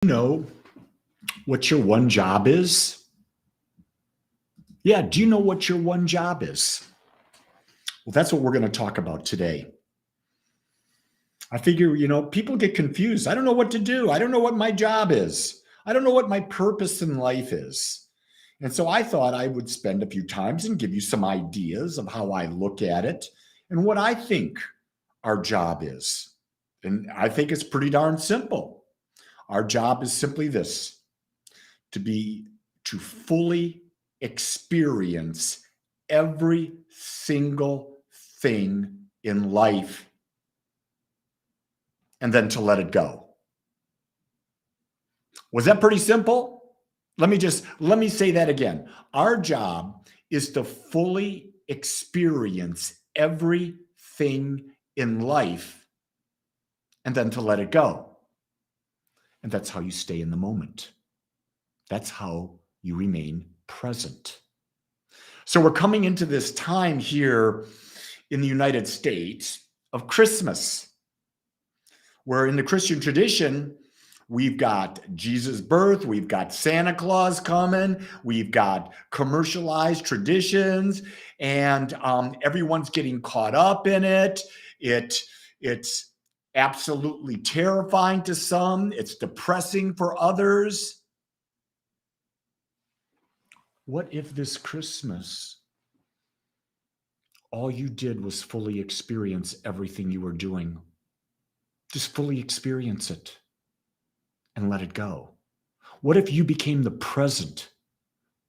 Know what your one job is? Yeah, do you know what your one job is? Well, that's what we're going to talk about today. I figure, people get confused. I don't know what to do. I don't know what my job is. I don't know what my purpose in life is. And so I thought I would spend a few times and give you some ideas of how I look at it and what I think our job is. And I think it's pretty darn simple. Our job is simply this: to fully experience every single thing in life and then to let it go. Was that pretty simple? Let me say that again. Our job is to fully experience everything in life and then to let it go. And that's how you stay in the moment. That's how you remain present. So we're coming into this time here in the United States of Christmas, where in the Christian tradition, we've got Jesus' birth, we've got Santa Claus coming, we've got commercialized traditions, and everyone's getting caught up in it. It's absolutely terrifying to some. It's depressing for others. What if this Christmas, all you did was fully experience everything you were doing? Just fully experience it and let it go. What if you became the present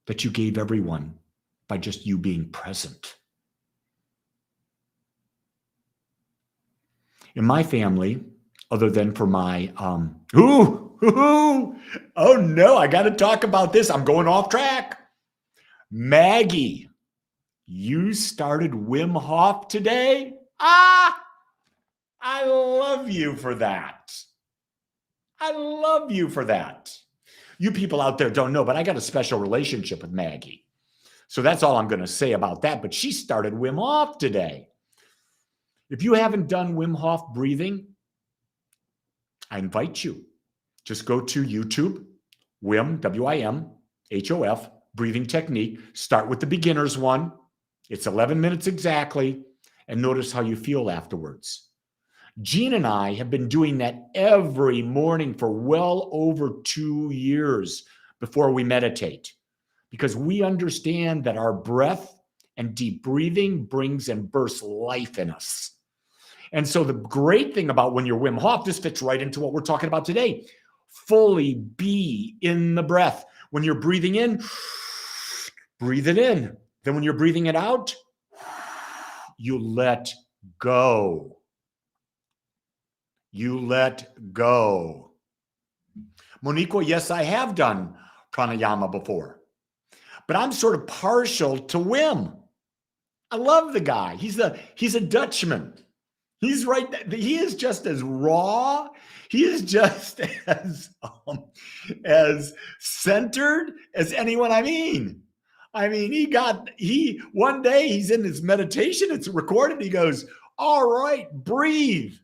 that you gave everyone by just you being present? In my family, other than for my, oh no, I got to talk about this. I'm going off track. Maggie, you started Wim Hof today? I love you for that. I love you for that. You people out there don't know, but I got a special relationship with Maggie. So that's all I'm going to say about that. But she started Wim Hof today. If you haven't done Wim Hof breathing, I invite you. Just go to YouTube, Wim, W-I-M-H-O-F, breathing technique. Start with the beginner's one. It's 11 minutes exactly. And notice how you feel afterwards. Jean and I have been doing that every morning for well over 2 years before we meditate, because we understand that our breath and deep breathing brings and bursts life in us. And so the great thing about when you're Wim Hof, this fits right into what we're talking about today. Fully be in the breath. When you're breathing in, breathe it in. Then when you're breathing it out, you let go. You let go. Monique, yes, I have done pranayama before, but I'm sort of partial to Wim. I love the guy. He's a Dutchman. He's right. He is just as raw. He is just as centered as anyone. I mean, one day he's in his meditation. It's recorded. He goes, "All right, breathe,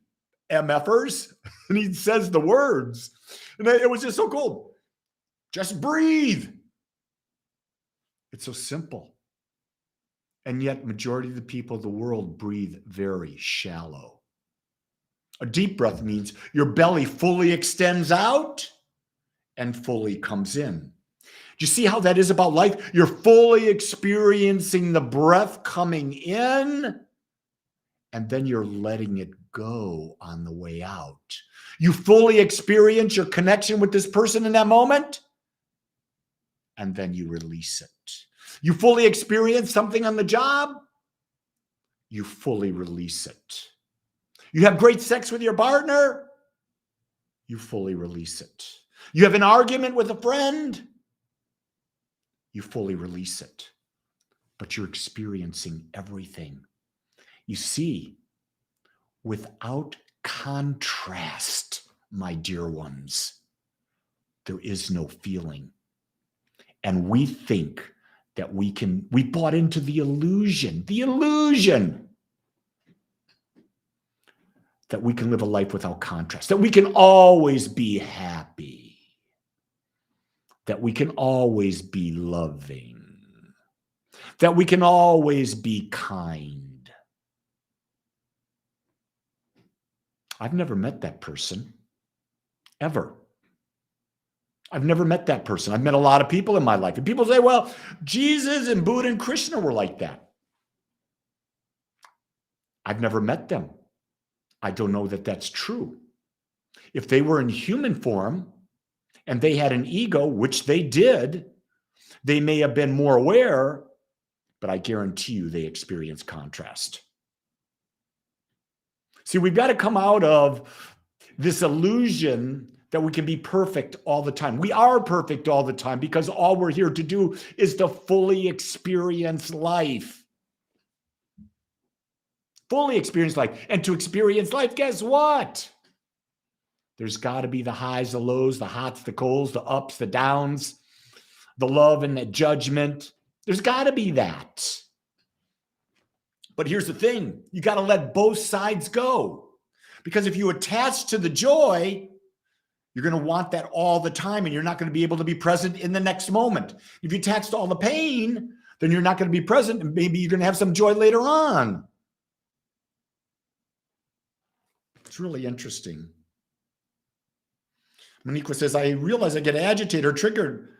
MFers." And he says the words. And it was just so cool. Just breathe. It's so simple. And yet, majority of the people of the world breathe very shallow. A deep breath means your belly fully extends out and fully comes in. Do you see how that is about life? You're fully experiencing the breath coming in, and then you're letting it go on the way out. You fully experience your connection with this person in that moment, and then you release it. You fully experience something on the job, you fully release it. You have great sex with your partner, you fully release it. You have an argument with a friend, you fully release it. But you're experiencing everything. You see, without contrast, my dear ones, there is no feeling. And we think that we bought into the illusion that we can live a life without contrast, that we can always be happy. that we can always be loving, that we can always be kind. I've never met that person, ever. I've never met that person. I've met a lot of people in my life. And people say, well, Jesus and Buddha and Krishna were like that. I've never met them. I don't know that that's true. If they were in human form and they had an ego, which they did, they may have been more aware, but I guarantee you they experience contrast. See, we've got to come out of this illusion that we can be perfect all the time. We are perfect all the time because all we're here to do is to fully experience life. Fully experience life. And to experience life, guess what? There's got to be the highs, the lows, the hots, the colds, the ups, the downs, the love and the judgment. There's got to be that. But here's the thing. You got to let both sides go. Because if you attach to the joy, you're going to want that all the time, and you're not going to be able to be present in the next moment. If you attach to all the pain, then you're not going to be present, and maybe you're going to have some joy later on. It's really interesting. Monique says, I realize I get agitated or triggered.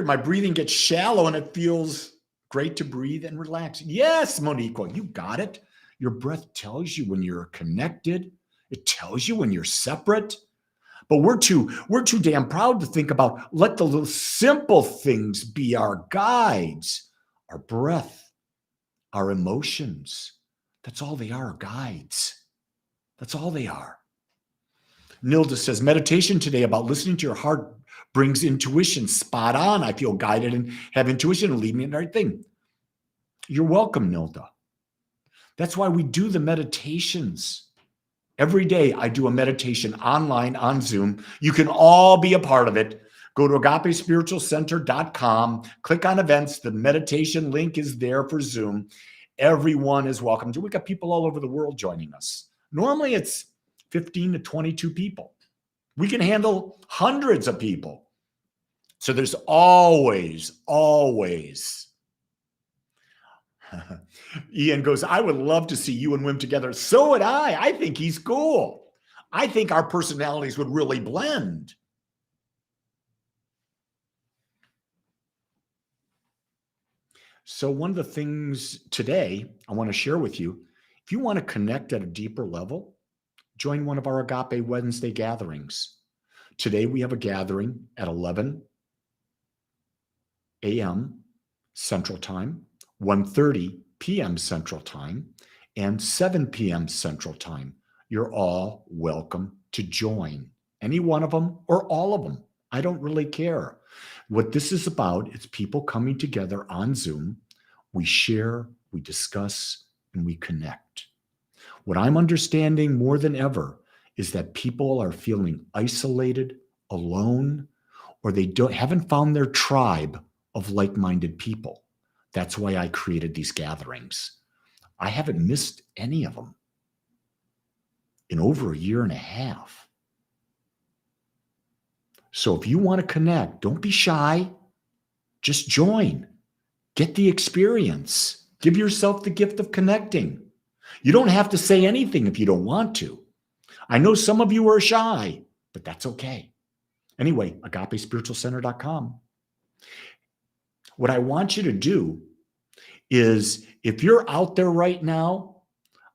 My breathing gets shallow, and it feels great to breathe and relax. Yes, Monique, you got it. Your breath tells you when you're connected. It tells you when you're separate. But we're too damn proud to think about, let the little simple things be our guides. Our breath, our emotions. That's all they are, guides. That's all they are. Nilda says, meditation today about listening to your heart brings intuition. Spot on. I feel guided and have intuition and lead me in the right thing. You're welcome, Nilda. That's why we do the meditations. Every day I do a meditation online on Zoom. You can all be a part of it. Go to agapespiritualcenter.com, click on events. The meditation link is there for Zoom. Everyone is welcome. We got people all over the world joining us. Normally it's 15 to 22 people. We can handle hundreds of people. So there's always. Ian goes, I would love to see you and Wim together. So would I. I think he's cool. I think our personalities would really blend. So one of the things today I want to share with you, if you want to connect at a deeper level, join one of our Agape Wednesday gatherings. Today we have a gathering at 11 a.m. Central Time, 1:30 p.m. Central Time, and 7 p.m. Central Time. You're all welcome to join any one of them or all of them. I don't really care. What this is about is people coming together on Zoom. We share, we discuss, and we connect. What I'm understanding more than ever is that people are feeling isolated, alone, or they haven't found their tribe of like-minded people. That's why I created these gatherings. I haven't missed any of them in over a year and a half. So if you want to connect, don't be shy. Just join. Get the experience. Give yourself the gift of connecting. You don't have to say anything if you don't want to. I know some of you are shy, but that's okay. Anyway, agapespiritualcenter.com. What I want you to do is, if you're out there right now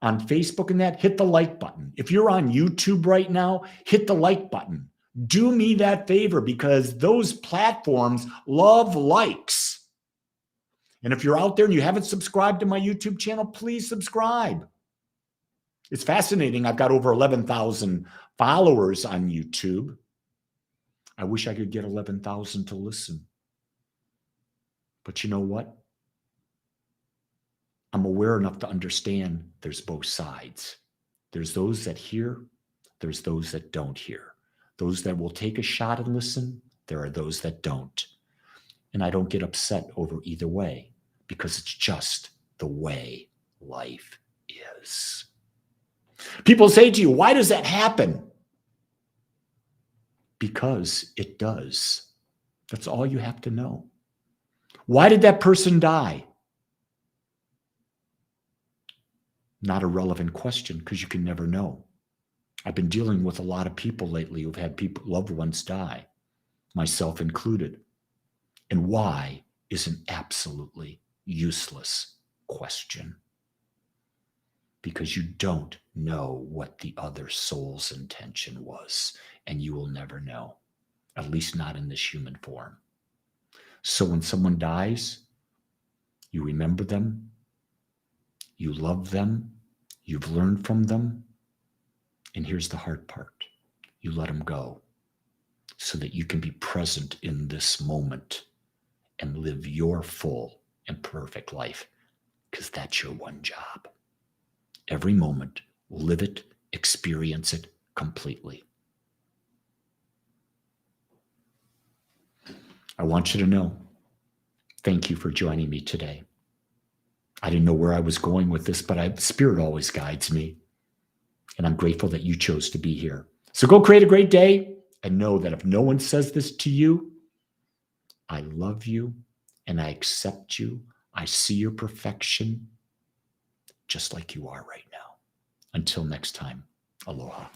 on Facebook and that, hit the like button. If you're on YouTube right now, hit the like button. Do me that favor, because those platforms love likes. And if you're out there and you haven't subscribed to my YouTube channel, please subscribe. It's fascinating. I've got over 11,000 followers on YouTube. I wish I could get 11,000 to listen. But you know what? I'm aware enough to understand there's both sides. There's those that hear. There's those that don't hear. Those that will take a shot and listen. There are those that don't. And I don't get upset over either way, because it's just the way life is. People say to you, why does that happen? Because it does. That's all you have to know. Why did that person die? Not a relevant question, because you can never know. I've been dealing with a lot of people lately who've had loved ones die, myself included. And why is an absolutely useless question, because you don't know what the other soul's intention was, and you will never know, at least not in this human form. So when someone dies, you remember them, you love them, you've learned from them, and here's the hard part: you let them go so that you can be present in this moment and live your full and perfect life, because that's your one job. Every moment, live it, experience it completely. I want you to know, thank you for joining me today. I didn't know where I was going with this, but Spirit always guides me. And I'm grateful that you chose to be here. So go create a great day, and know that if no one says this to you, I love you and I accept you. I see your perfection just like you are right now. Until next time, aloha.